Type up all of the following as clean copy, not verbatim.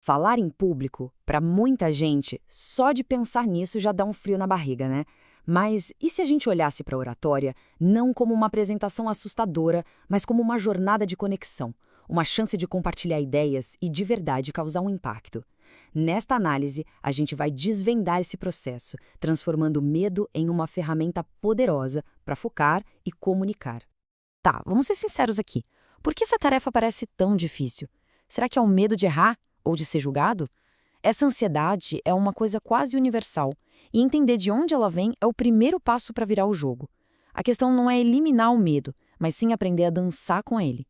Falar em público, para muita gente, só de pensar nisso já dá um frio na barriga, né? Mas e se a gente olhasse para a oratória não como uma apresentação assustadora, mas como uma jornada de conexão, uma chance de compartilhar ideias e de verdade causar um impacto? Nesta análise, a gente vai desvendar esse processo, transformando o medo em uma ferramenta poderosa para focar e comunicar. Tá, vamos ser sinceros aqui. Por que essa tarefa parece tão difícil? Será que é o medo de errar? Ou de ser julgado? Essa ansiedade é uma coisa quase universal, e entender de onde ela vem é o primeiro passo para virar o jogo. A questão não é eliminar o medo, mas sim aprender a dançar com ele.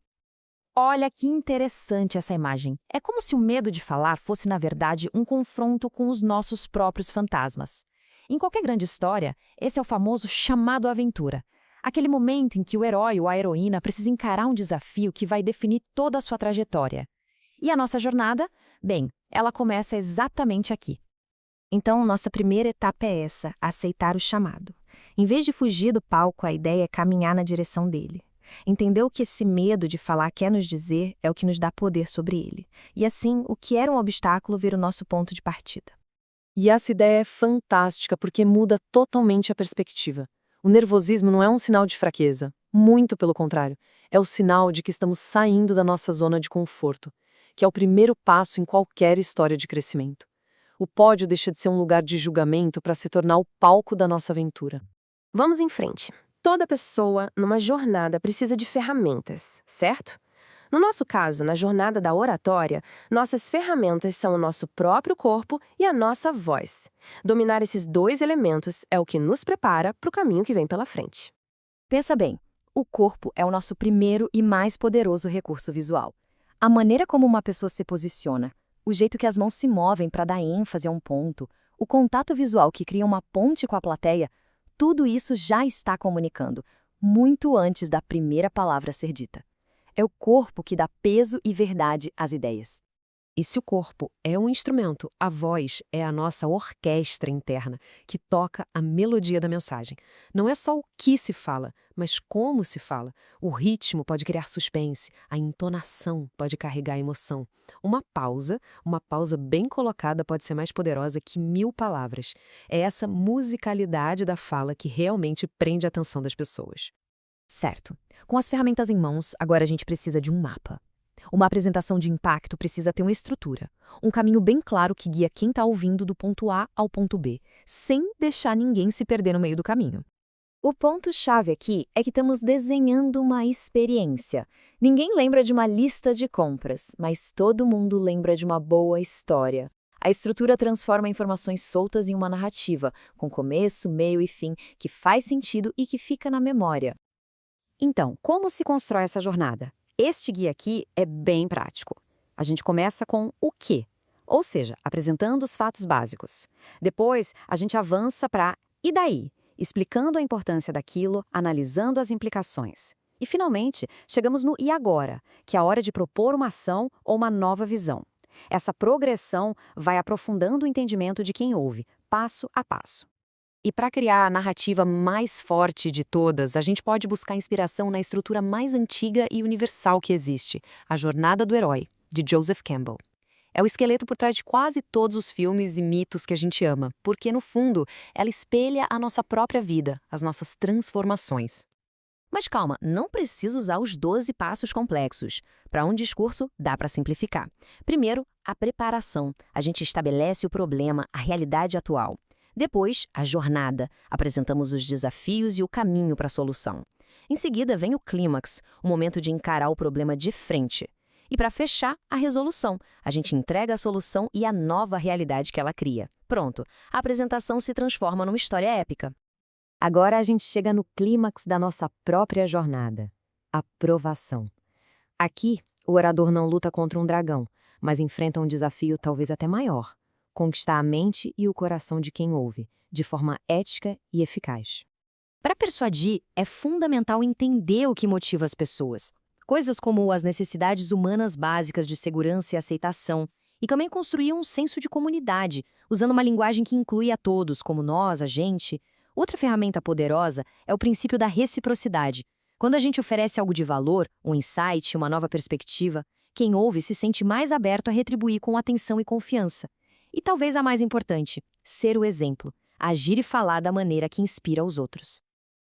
Olha que interessante essa imagem. É como se o medo de falar fosse, na verdade, um confronto com os nossos próprios fantasmas. Em qualquer grande história, esse é o famoso chamado à aventura. Aquele momento em que o herói ou a heroína precisa encarar um desafio que vai definir toda a sua trajetória. E a nossa jornada? Bem, ela começa exatamente aqui. Então, nossa primeira etapa é essa, aceitar o chamado. Em vez de fugir do palco, a ideia é caminhar na direção dele. Entender o que esse medo de falar quer nos dizer é o que nos dá poder sobre ele. E assim, o que era um obstáculo vira o nosso ponto de partida. E essa ideia é fantástica porque muda totalmente a perspectiva. O nervosismo não é um sinal de fraqueza, muito pelo contrário. É o sinal de que estamos saindo da nossa zona de conforto, que é o primeiro passo em qualquer história de crescimento. O pódio deixa de ser um lugar de julgamento para se tornar o palco da nossa aventura. Vamos em frente. Toda pessoa, numa jornada, precisa de ferramentas, certo? No nosso caso, na jornada da oratória, nossas ferramentas são o nosso próprio corpo e a nossa voz. Dominar esses dois elementos é o que nos prepara para o caminho que vem pela frente. Pensa bem, o corpo é o nosso primeiro e mais poderoso recurso visual. A maneira como uma pessoa se posiciona, o jeito que as mãos se movem para dar ênfase a um ponto, o contato visual que cria uma ponte com a plateia, tudo isso já está comunicando, muito antes da primeira palavra ser dita. É o corpo que dá peso e verdade às ideias. E se o corpo é um instrumento, a voz é a nossa orquestra interna, que toca a melodia da mensagem. Não é só o que se fala, mas como se fala. O ritmo pode criar suspense, a entonação pode carregar emoção. Uma pausa bem colocada pode ser mais poderosa que 1000 palavras. É essa musicalidade da fala que realmente prende a atenção das pessoas. Certo. Com as ferramentas em mãos, agora a gente precisa de um mapa. Uma apresentação de impacto precisa ter uma estrutura, um caminho bem claro que guia quem está ouvindo do ponto A ao ponto B, sem deixar ninguém se perder no meio do caminho. O ponto-chave aqui é que estamos desenhando uma experiência. Ninguém lembra de uma lista de compras, mas todo mundo lembra de uma boa história. A estrutura transforma informações soltas em uma narrativa, com começo, meio e fim, que faz sentido e que fica na memória. Então, como se constrói essa jornada? Este guia aqui é bem prático. A gente começa com o quê, ou seja, apresentando os fatos básicos. Depois, a gente avança para e daí, explicando a importância daquilo, analisando as implicações. E, finalmente, chegamos no e agora, que é a hora de propor uma ação ou uma nova visão. Essa progressão vai aprofundando o entendimento de quem ouve, passo a passo. E para criar a narrativa mais forte de todas, a gente pode buscar inspiração na estrutura mais antiga e universal que existe, a Jornada do Herói, de Joseph Campbell. É o esqueleto por trás de quase todos os filmes e mitos que a gente ama, porque, no fundo, ela espelha a nossa própria vida, as nossas transformações. Mas calma, não precisa usar os 12 passos complexos. Para um discurso, dá para simplificar. Primeiro, a preparação. A gente estabelece o problema, a realidade atual. Depois, a jornada. Apresentamos os desafios e o caminho para a solução. Em seguida, vem o clímax, o momento de encarar o problema de frente. E para fechar, a resolução. A gente entrega a solução e a nova realidade que ela cria. Pronto, a apresentação se transforma numa história épica. Agora a gente chega no clímax da nossa própria jornada. A provação. Aqui, o orador não luta contra um dragão, mas enfrenta um desafio talvez até maior. Conquistar a mente e o coração de quem ouve, de forma ética e eficaz. Para persuadir, é fundamental entender o que motiva as pessoas. Coisas como as necessidades humanas básicas de segurança e aceitação, e também construir um senso de comunidade, usando uma linguagem que inclui a todos, como nós, a gente. Outra ferramenta poderosa é o princípio da reciprocidade. Quando a gente oferece algo de valor, um insight, uma nova perspectiva, Quem ouve se sente mais aberto a retribuir com atenção e confiança. E talvez a mais importante, ser o exemplo, agir e falar da maneira que inspira os outros.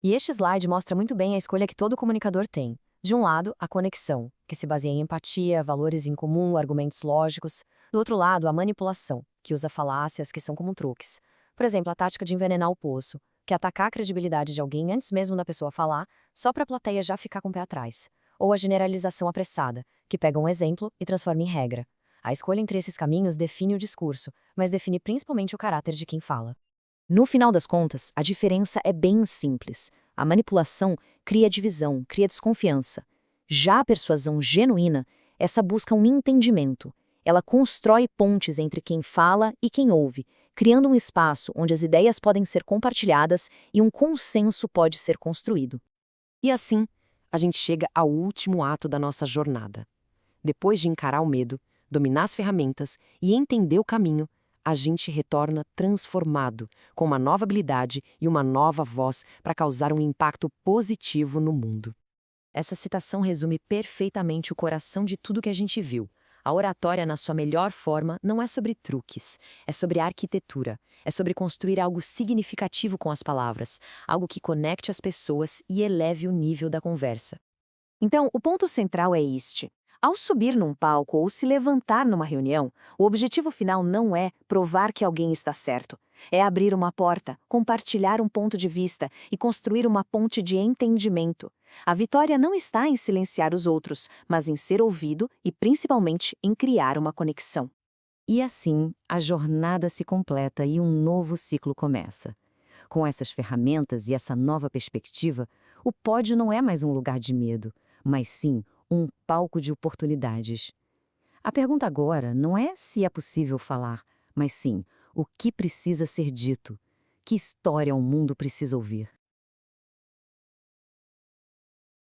E este slide mostra muito bem a escolha que todo comunicador tem. De um lado, a conexão, que se baseia em empatia, valores em comum, argumentos lógicos. Do outro lado, a manipulação, que usa falácias que são como truques. Por exemplo, a tática de envenenar o poço, que é atacar a credibilidade de alguém antes mesmo da pessoa falar, só para a plateia já ficar com o pé atrás. Ou a generalização apressada, que pega um exemplo e transforma em regra. A escolha entre esses caminhos define o discurso, mas define principalmente o caráter de quem fala. No final das contas, a diferença é bem simples. A manipulação cria divisão, cria desconfiança. Já a persuasão genuína, essa busca um entendimento. Ela constrói pontes entre quem fala e quem ouve, criando um espaço onde as ideias podem ser compartilhadas e um consenso pode ser construído. E assim, a gente chega ao último ato da nossa jornada. Depois de encarar o medo, dominar as ferramentas e entender o caminho, a gente retorna transformado, com uma nova habilidade e uma nova voz para causar um impacto positivo no mundo. Essa citação resume perfeitamente o coração de tudo que a gente viu. A oratória, na sua melhor forma, não é sobre truques, é sobre arquitetura, é sobre construir algo significativo com as palavras, algo que conecte as pessoas e eleve o nível da conversa. Então, o ponto central é este. Ao subir num palco ou se levantar numa reunião, o objetivo final não é provar que alguém está certo. É abrir uma porta, compartilhar um ponto de vista e construir uma ponte de entendimento. A vitória não está em silenciar os outros, mas em ser ouvido e, principalmente, em criar uma conexão. E assim, a jornada se completa e um novo ciclo começa. Com essas ferramentas e essa nova perspectiva, o pódio não é mais um lugar de medo, mas sim um palco de oportunidades. A pergunta agora não é se é possível falar, mas sim o que precisa ser dito, que história o mundo precisa ouvir.